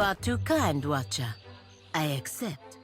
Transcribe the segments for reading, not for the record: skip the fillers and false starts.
are too kind, Watcher. I accept.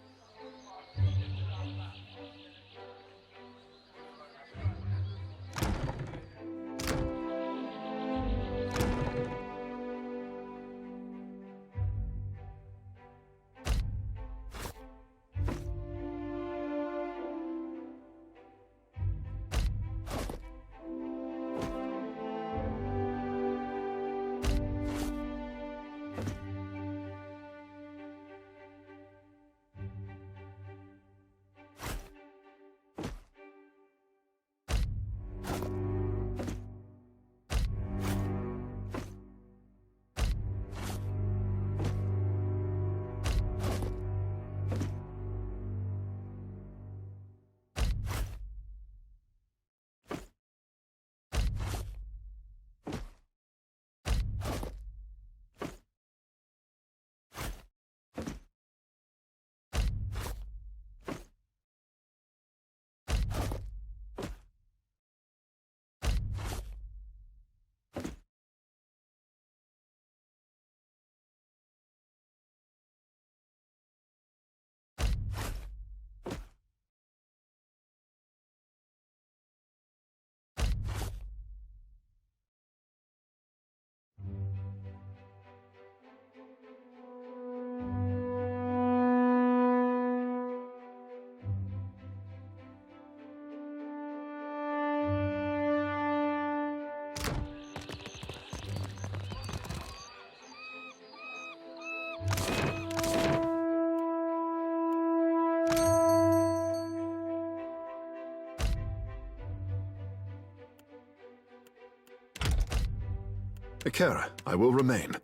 Akira, I will remain.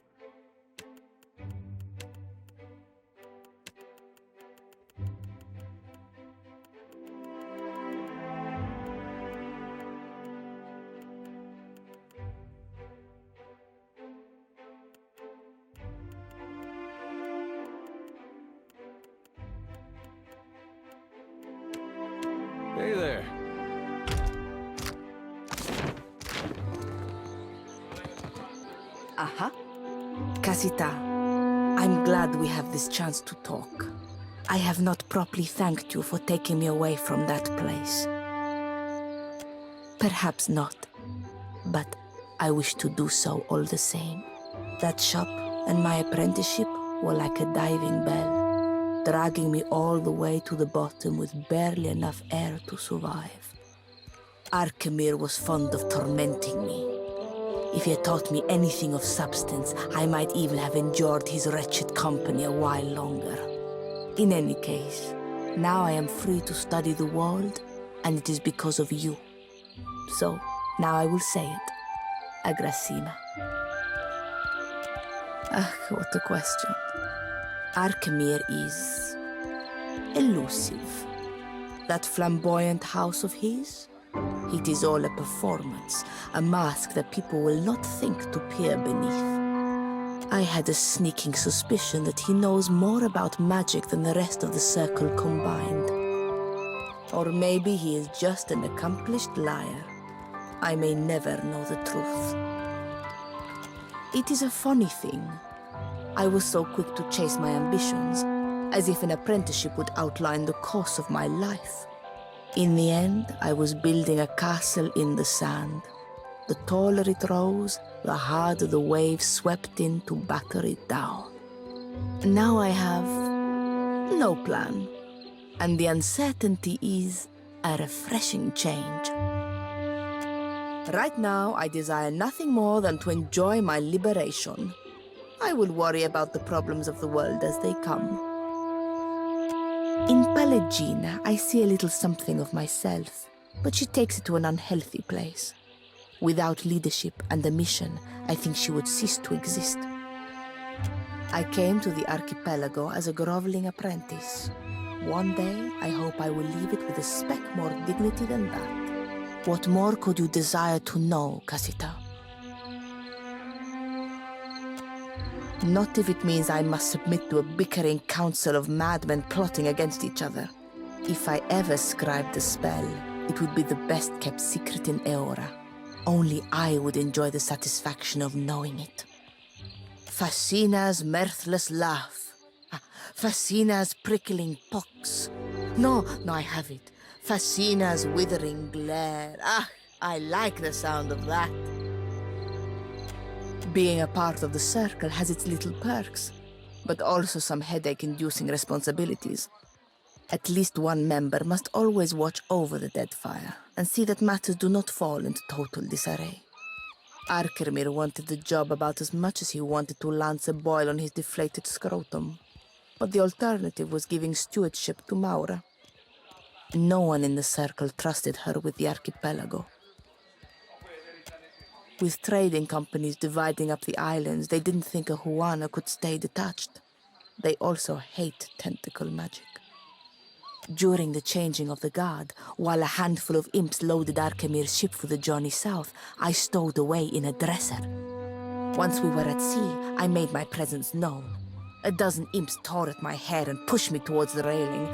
Hey there. Aha. Casita, I'm glad we have this chance to talk. I have not properly thanked you for taking me away from that place. Perhaps not, but I wish to do so all the same. That shop and my apprenticeship were like a diving bell, dragging me all the way to the bottom with barely enough air to survive. Arkemir was fond of tormenting me. If he had taught me anything of substance, I might even have endured his wretched company a while longer. In any case, now I am free to study the world, and it is because of you. So, now I will say it. Agrasima. Ah, what a question. Arkemir is elusive. That flamboyant house of his? It is all a performance, a mask that people will not think to peer beneath. I had a sneaking suspicion that he knows more about magic than the rest of the circle combined. Or maybe he is just an accomplished liar. I may never know the truth. It is a funny thing. I was so quick to chase my ambitions, as if an apprenticeship would outline the course of my life. In the end, I was building a castle in the sand. The taller it rose, the harder the waves swept in to batter it down. Now I have no plan, and the uncertainty is a refreshing change. Right now, I desire nothing more than to enjoy my liberation. I will worry about the problems of the world as they come. In Pallegina, I see a little something of myself, but she takes it to an unhealthy place. Without leadership and a mission, I think she would cease to exist. I came to the archipelago as a groveling apprentice. One day, I hope I will leave it with a speck more dignity than that. What more could you desire to know, Casita? Not if it means I must submit to a bickering council of madmen plotting against each other. If I ever scribed a spell, it would be the best-kept secret in Eora. Only I would enjoy the satisfaction of knowing it. Fascina's mirthless laugh. Fascina's prickling pox. No, I have it. Fascina's withering glare. I like the sound of that. Being a part of the circle has its little perks, but also some headache-inducing responsibilities. At least one member must always watch over the Deadfire and see that matters do not fall into total disarray. Arkemir wanted the job about as much as he wanted to lance a boil on his deflated scrotum, but the alternative was giving stewardship to Maura. No one in the circle trusted her with the archipelago. With trading companies dividing up the islands, they didn't think a Huana could stay detached. They also hate tentacle magic. During the changing of the guard, while a handful of imps loaded Arkemir's ship for the journey south, I stowed away in a dresser. Once we were at sea, I made my presence known. A dozen imps tore at my hair and pushed me towards the railing.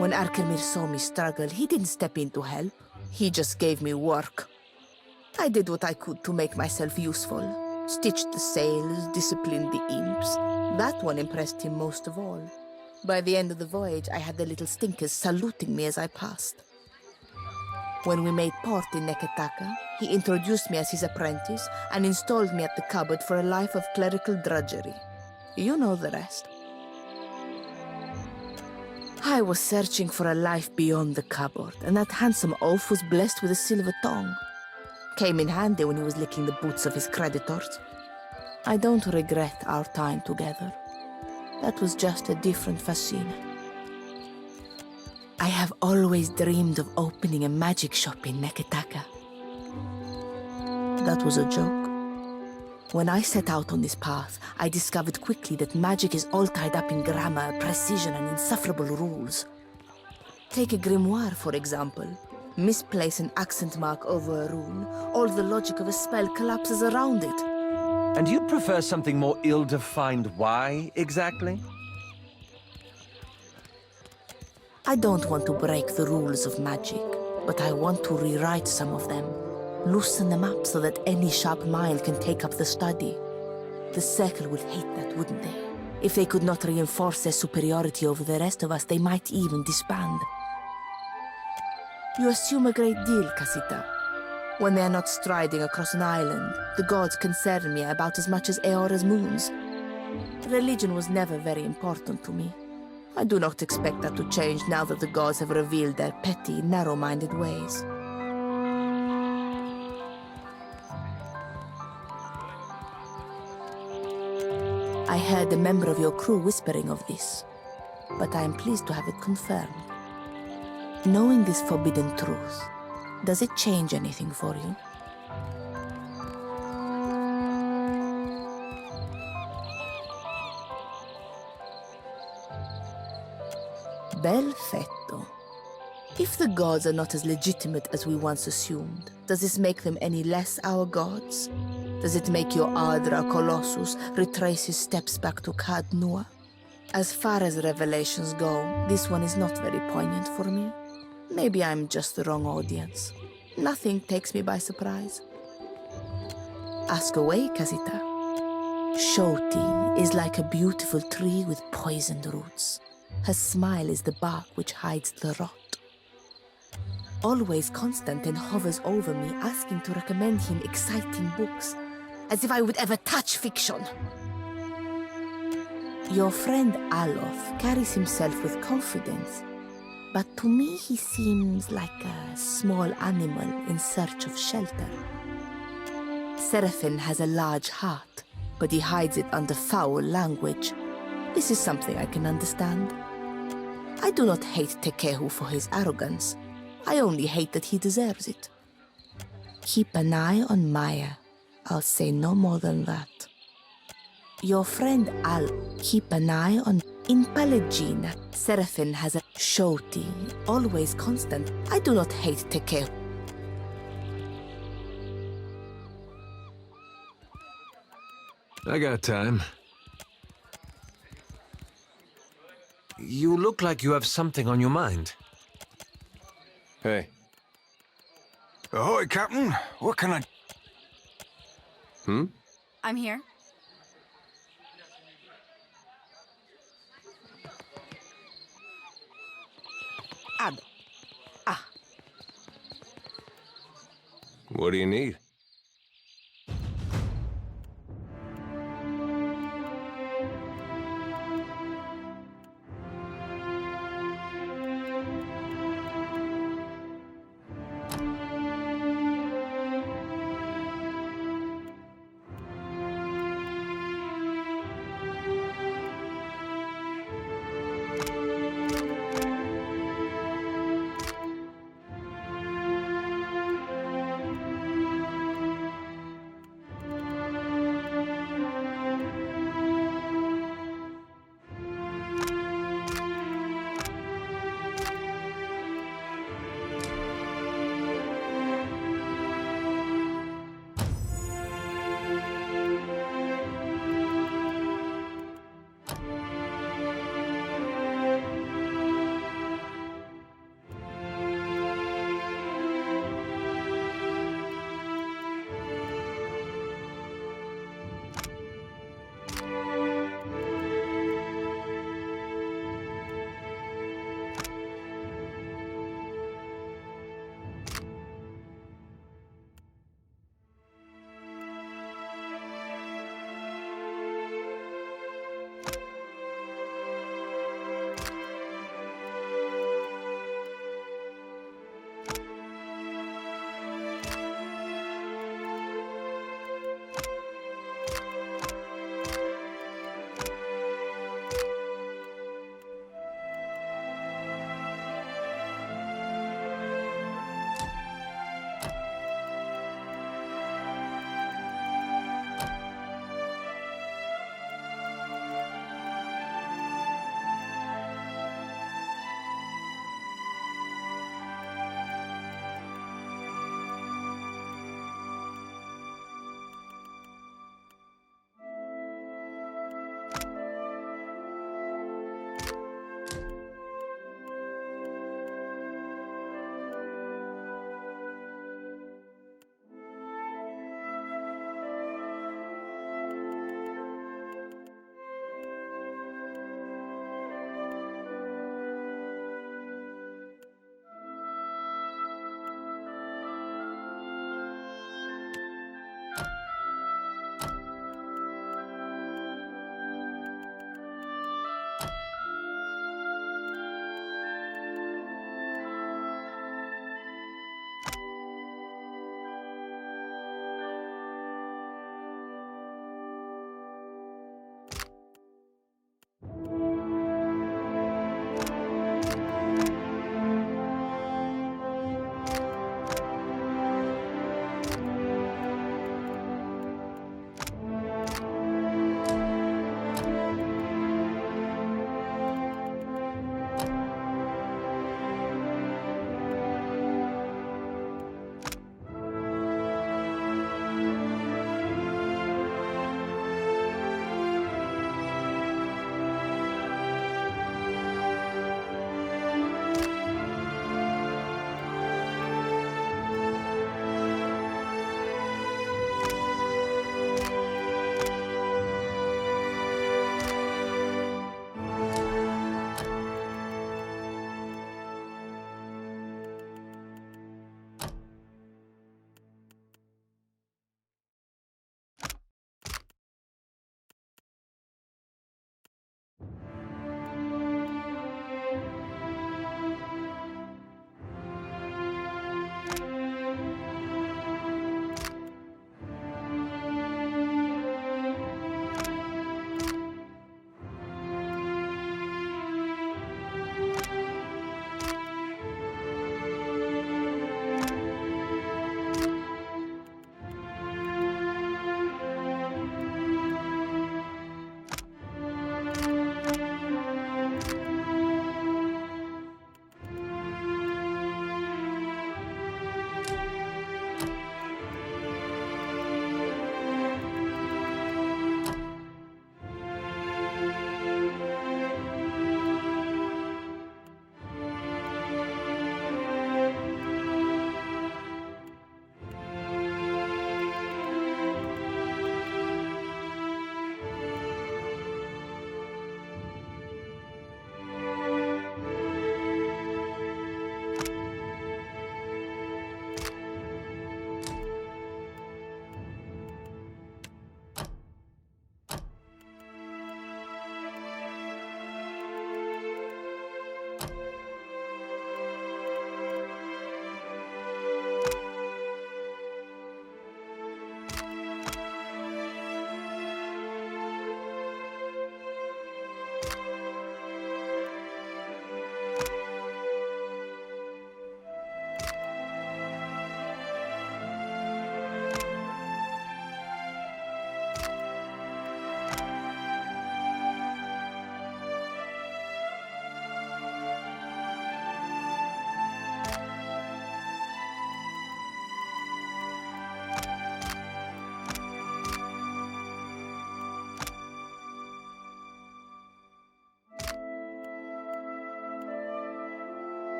When Arkemir saw me struggle, he didn't step in to help. He just gave me work. I did what I could to make myself useful. Stitched the sails, disciplined the imps. That one impressed him most of all. By the end of the voyage, I had the little stinkers saluting me as I passed. When we made port in Neketaka, he introduced me as his apprentice and installed me at the cupboard for a life of clerical drudgery. You know the rest. I was searching for a life beyond the cupboard, and that handsome oaf was blessed with a silver tongue. Came in handy when he was licking the boots of his creditors. I don't regret our time together. That was just a different Fascina. I have always dreamed of opening a magic shop in Neketaka. That was a joke. When I set out on this path, I discovered quickly that magic is all tied up in grammar, precision, and insufferable rules. Take a grimoire, for example. Misplace an accent mark over a rune, all the logic of a spell collapses around it. And you'd prefer something more ill-defined. Why, exactly? I don't want to break the rules of magic, but I want to rewrite some of them. Loosen them up so that any sharp mind can take up the study. The Circle would hate that, wouldn't they? If they could not reinforce their superiority over the rest of us, they might even disband. You assume a great deal, Casita. When they are not striding across an island, the gods concern me about as much as Eora's moons. Religion was never very important to me. I do not expect that to change now that the gods have revealed their petty, narrow-minded ways. I heard a member of your crew whispering of this, but I am pleased to have it confirmed. Knowing this forbidden truth, does it change anything for you? Perfetto. If the gods are not as legitimate as we once assumed, does this make them any less our gods? Does it make your Adra Colossus retrace his steps back to Kad Nua? As far as revelations go, this one is not very poignant for me. Maybe I'm just the wrong audience. Nothing takes me by surprise. Ask away, Casita. Shoti is like a beautiful tree with poisoned roots. Her smile is the bark which hides the rot. Always constant and hovers over me, asking to recommend him exciting books, as if I would ever touch fiction. Your friend Aloth carries himself with confidence, but to me he seems like a small animal in search of shelter. Seraphin has a large heart, but he hides it under foul language. This is something I can understand. I do not hate Tekehu for his arrogance. I only hate that he deserves it. Keep an eye on Maya. I'll say no more than that. Your friend keep an eye on... In Pallegina, Seraphin has a Shoti, always constant. I do not hate Tekehu. I got time. You look like you have something on your mind. Hey. Ahoy, Captain. What can I... Hmm? I'm here. Ado. Ah, What do you need?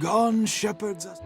Gone shepherds us.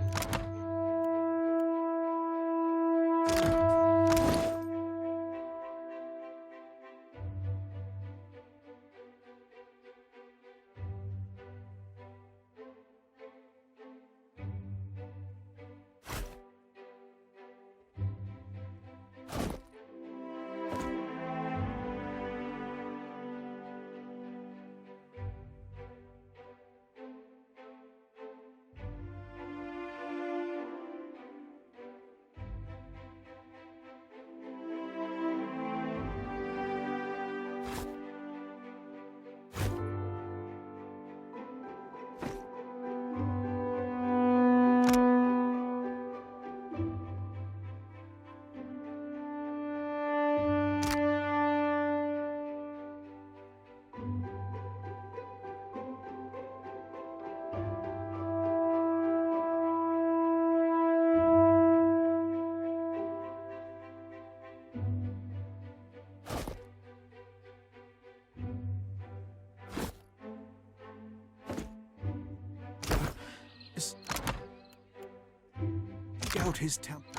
Out his temple.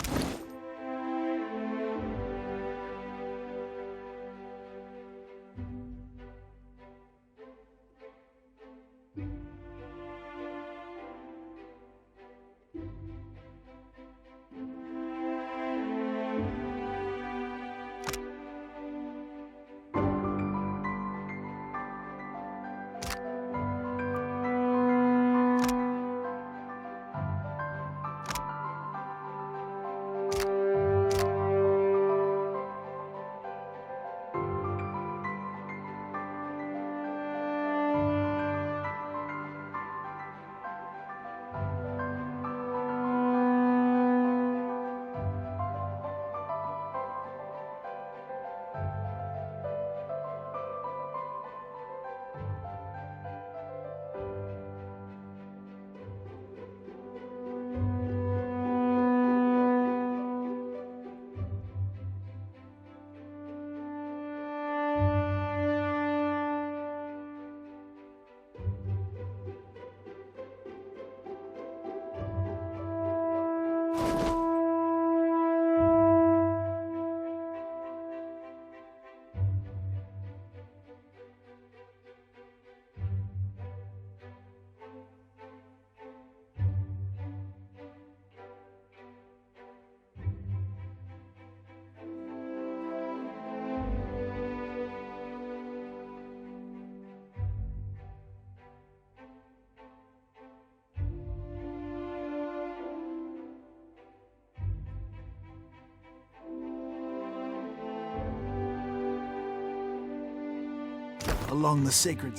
Along the sacred.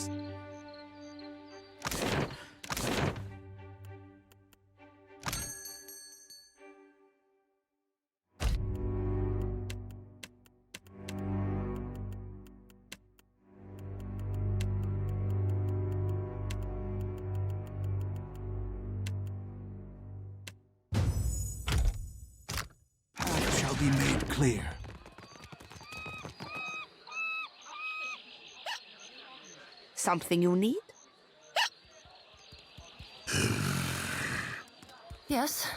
Path shall be made clear. Something you need? Yes.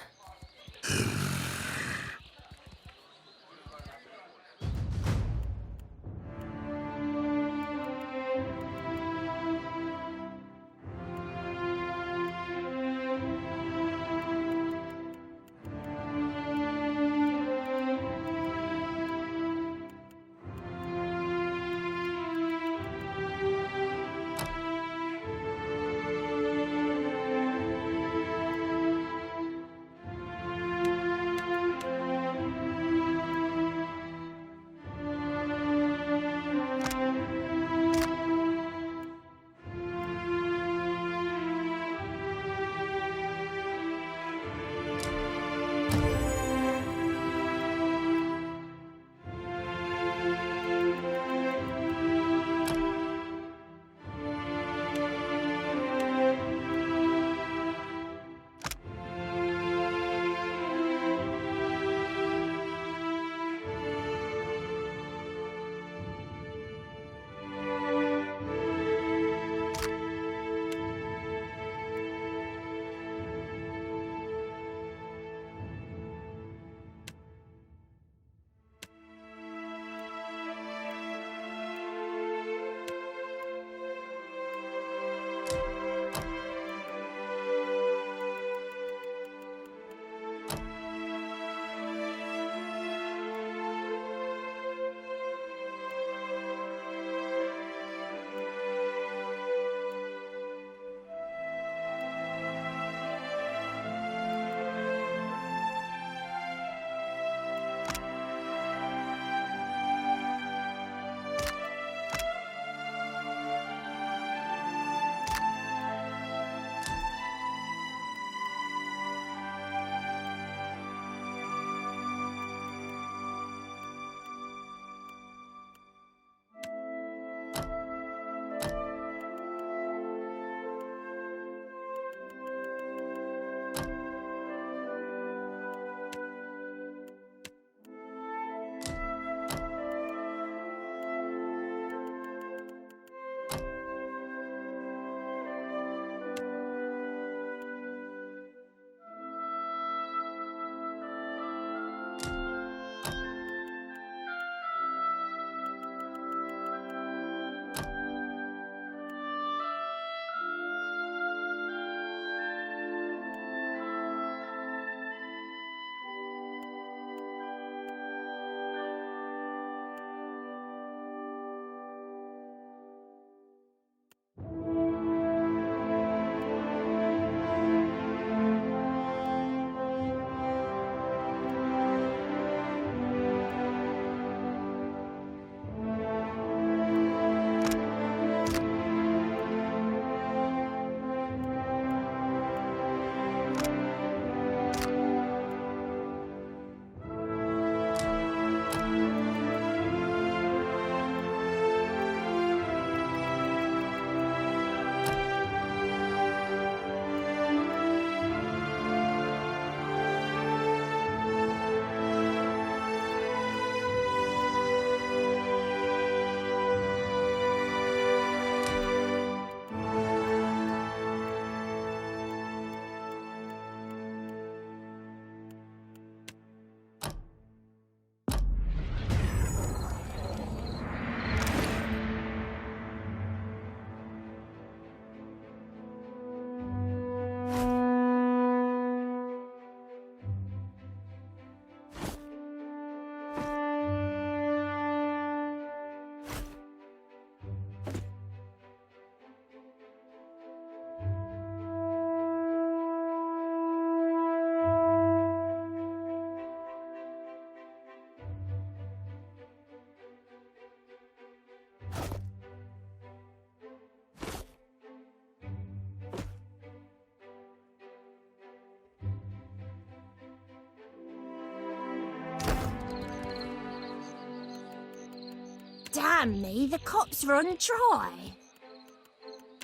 Damn me, the cops run dry.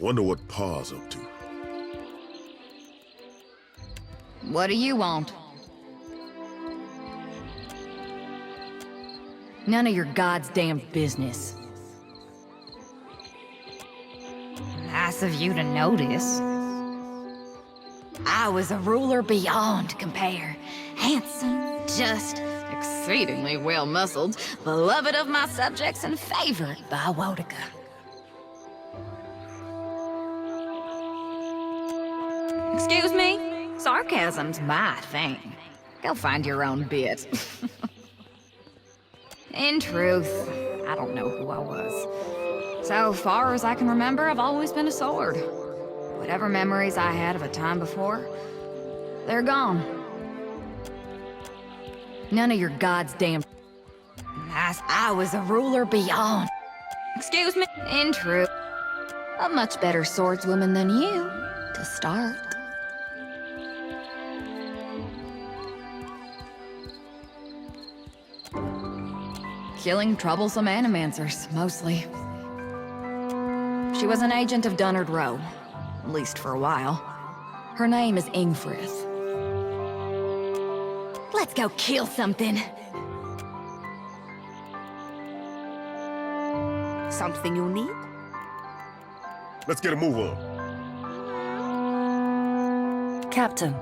Wonder what Pa's up to. What do you want? None of your goddamn business. Nice of you to notice. I was a ruler beyond compare. Handsome, just, exceedingly well-muscled, beloved of my subjects and favored by Wotica. Excuse me? Sarcasm's my thing. Go find your own bit. In truth, I don't know who I was. So far as I can remember, I've always been a sword. Whatever memories I had of a time before, they're gone. None of your goddamn... I was a ruler beyond... Excuse me? In truth, a much better swordswoman than you, to start. Killing troublesome animancers, mostly. She was an agent of Dunnard Row, at least for a while. Her name is Ingfrith. Let's go kill something. Something you need? Let's get a move on. Captain.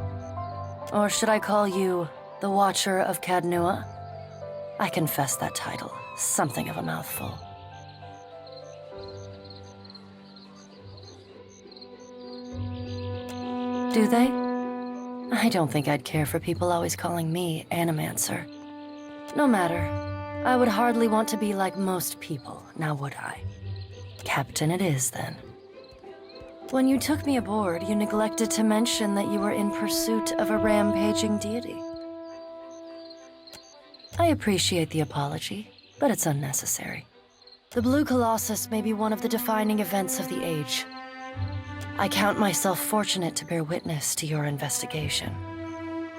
Or should I call you the Watcher of Cadnua? I confess that title. Something of a mouthful. Do they? I don't think I'd care for people always calling me Animancer. No matter. I would hardly want to be like most people, now would I? Captain it is, then. When you took me aboard, you neglected to mention that you were in pursuit of a rampaging deity. I appreciate the apology, but it's unnecessary. The Blue Colossus may be one of the defining events of the age. I count myself fortunate to bear witness to your investigation.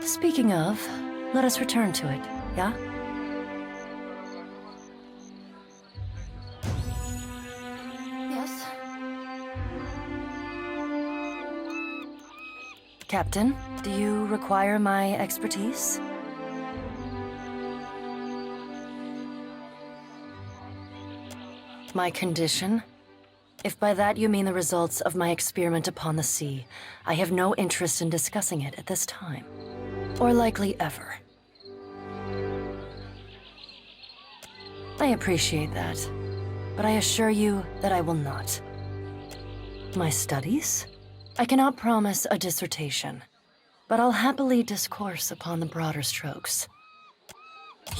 Speaking of, let us return to it, yeah? Yes. Captain, do you require my expertise? My condition? If by that you mean the results of my experiment upon the sea, I have no interest in discussing it at this time. Or likely ever. I appreciate that, but I assure you that I will not. My studies? I cannot promise a dissertation, but I'll happily discourse upon the broader strokes.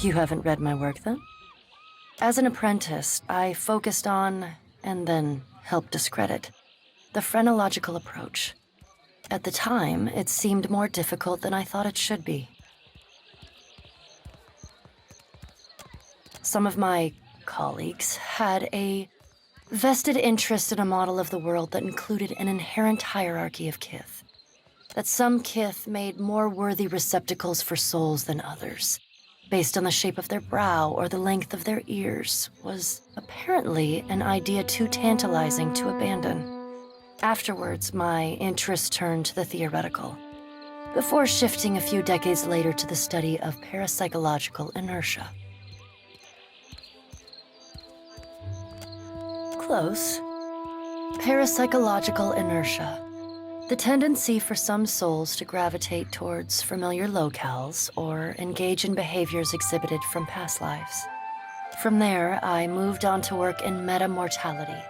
You haven't read my work, then? As an apprentice, I focused on, and then helped discredit, the phrenological approach. At the time, it seemed more difficult than I thought it should be. Some of my colleagues had a vested interest in a model of the world that included an inherent hierarchy of kith. That some kith made more worthy receptacles for souls than others, based on the shape of their brow or the length of their ears, was apparently an idea too tantalizing to abandon. Afterwards, my interest turned to the theoretical, before shifting a few decades later to the study of parapsychological inertia. Close. Parapsychological inertia. The tendency for some souls to gravitate towards familiar locales or engage in behaviors exhibited from past lives. From there, I moved on to work in metamortality,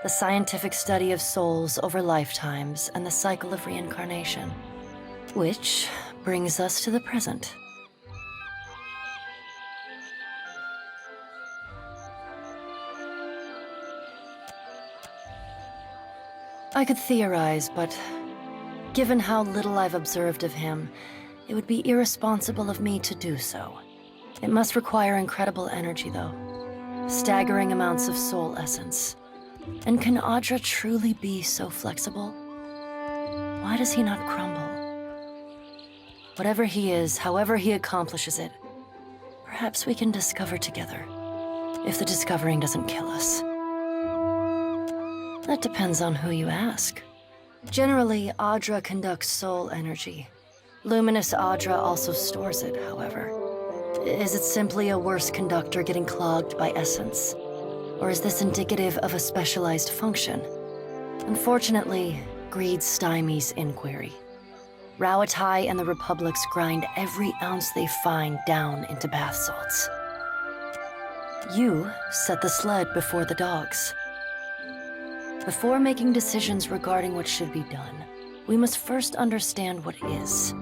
the scientific study of souls over lifetimes and the cycle of reincarnation. Which brings us to the present. I could theorize, but given how little I've observed of him, it would be irresponsible of me to do so. It must require incredible energy, though. Staggering amounts of soul essence. And can Audra truly be so flexible? Why does he not crumble? Whatever he is, however he accomplishes it, perhaps we can discover together, if the discovering doesn't kill us. That depends on who you ask. Generally, Audra conducts soul energy. Luminous Audra also stores it, however. Is it simply a worse conductor getting clogged by essence? Or is this indicative of a specialized function? Unfortunately, greed stymies inquiry. Rawatai and the Republics grind every ounce they find down into bath salts. You set the sled before the dogs. Before making decisions regarding what should be done, we must first understand what is.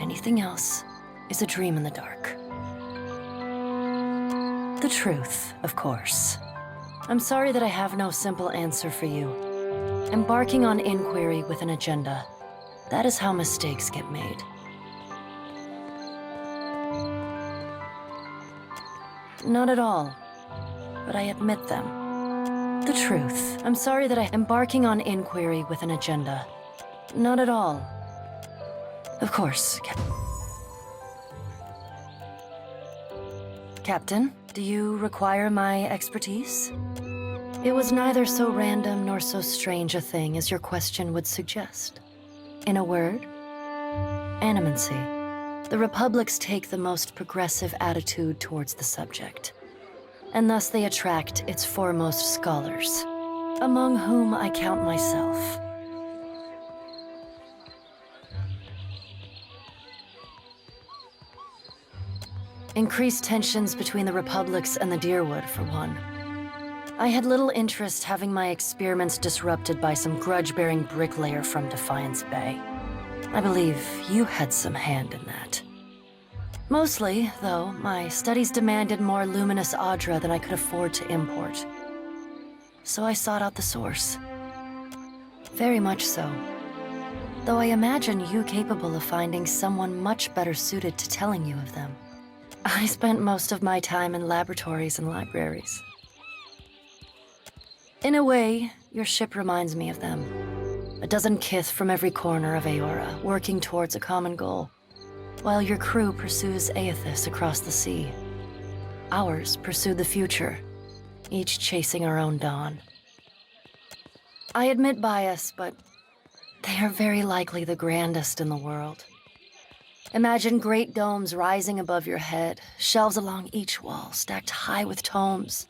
Anything else is a dream in the dark. The truth, of course. I'm sorry that I have no simple answer for you. Embarking on inquiry with an agenda, that is how mistakes get made. Not at all, but I admit them. The truth. I'm sorry that I'm embarking on inquiry with an agenda. Not at all. Of course, Captain, do you require my expertise? It was neither so random nor so strange a thing as your question would suggest. In a word, animancy. The Republics take the most progressive attitude towards the subject, and thus they attract its foremost scholars, among whom I count myself. Increased tensions between the Republics and the Deerwood, for one. I had little interest having my experiments disrupted by some grudge-bearing bricklayer from Defiance Bay. I believe you had some hand in that. Mostly, though, my studies demanded more luminous Audra than I could afford to import. So I sought out the source. Very much so. Though I imagine you capable of finding someone much better suited to telling you of them. I spent most of my time in laboratories and libraries. In a way, your ship reminds me of them. A dozen kith from every corner of Aora, working towards a common goal, while your crew pursues Aethys across the sea. Ours pursue the future, each chasing our own dawn. I admit bias, but they are very likely the grandest in the world. Imagine great domes rising above your head, shelves along each wall stacked high with tomes,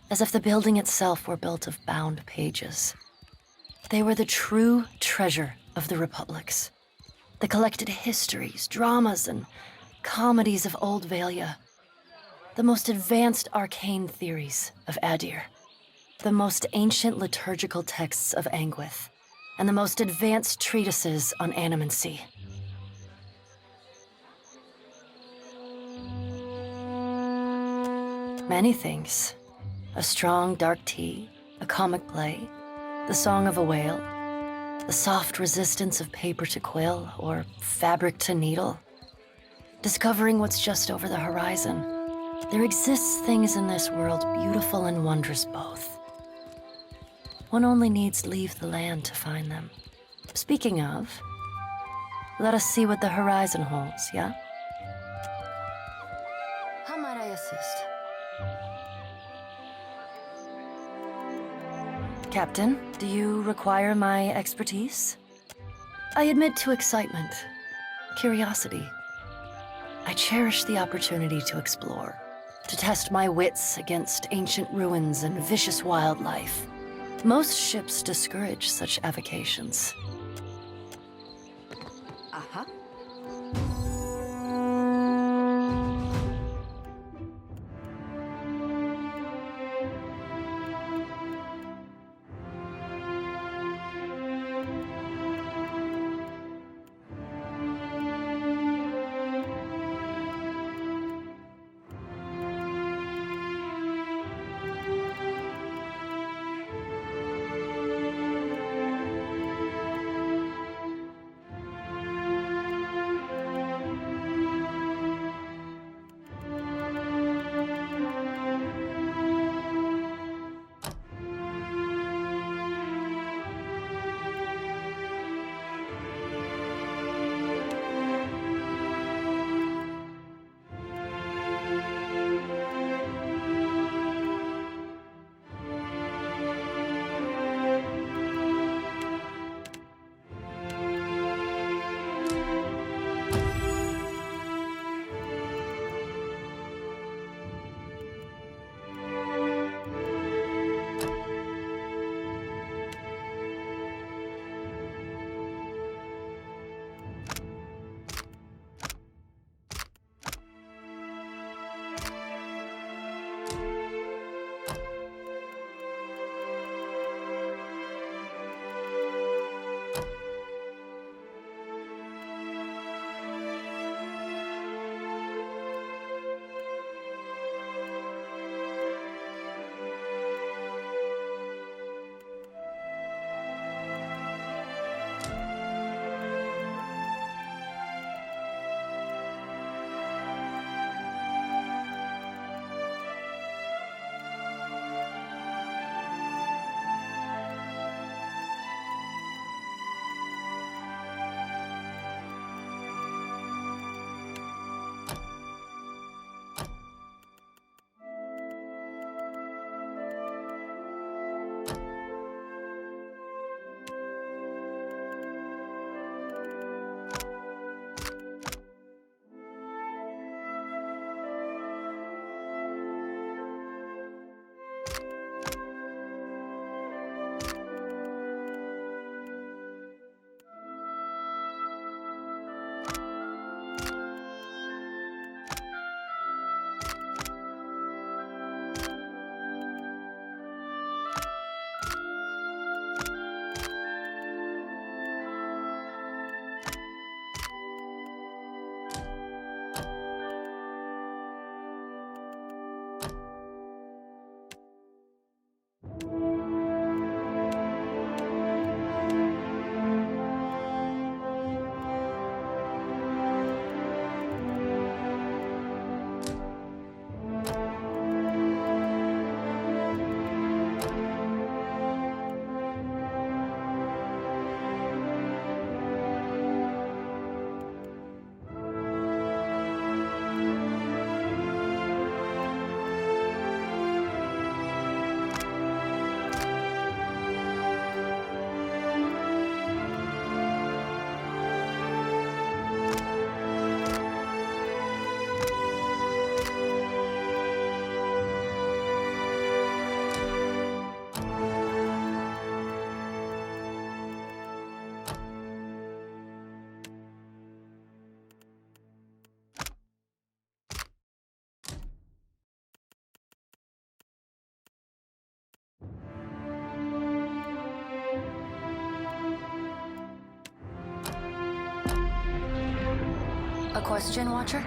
as if the building itself were built of bound pages. They were the true treasure of the Republics. The collected histories, dramas, and comedies of Old Valia. The most advanced arcane theories of Adir. The most ancient liturgical texts of Anguith. And the most advanced treatises on animancy. Many things. A strong dark tea, a comic play, the song of a whale, the soft resistance of paper to quill or fabric to needle. Discovering what's just over the horizon. There exists things in this world beautiful and wondrous both. One only needs leave the land to find them. Speaking of, let us see what the horizon holds, yeah? How might I assist? Captain, do you require my expertise? I admit to excitement, curiosity. I cherish the opportunity to explore, to test my wits against ancient ruins and vicious wildlife. Most ships discourage such avocations. Aha. question, Watcher?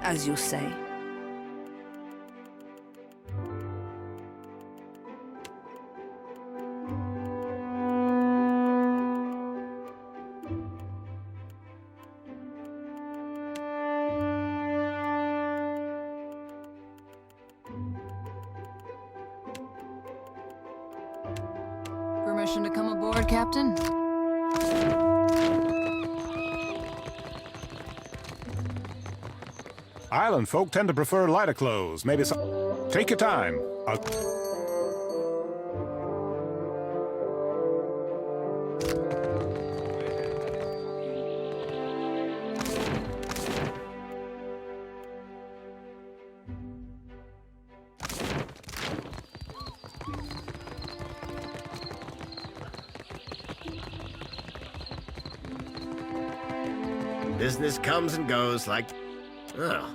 As you say. Permission to come aboard, Captain? Island folk tend to prefer lighter clothes. Maybe some... Take your time. Business comes and goes like... Ugh.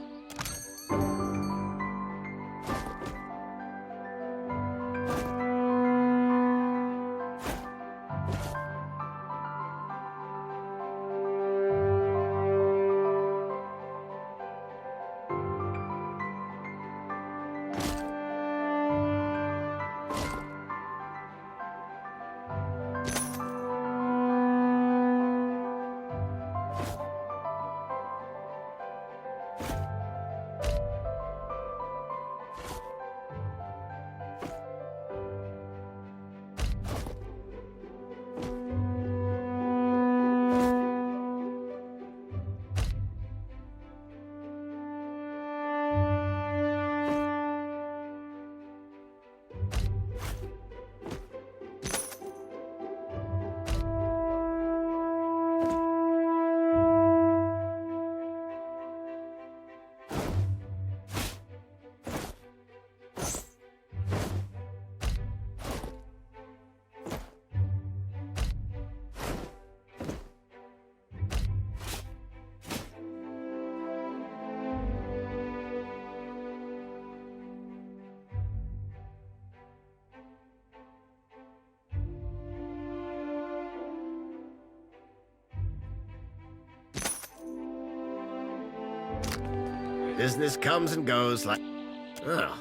Business comes and goes like... Ugh.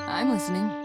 I'm listening.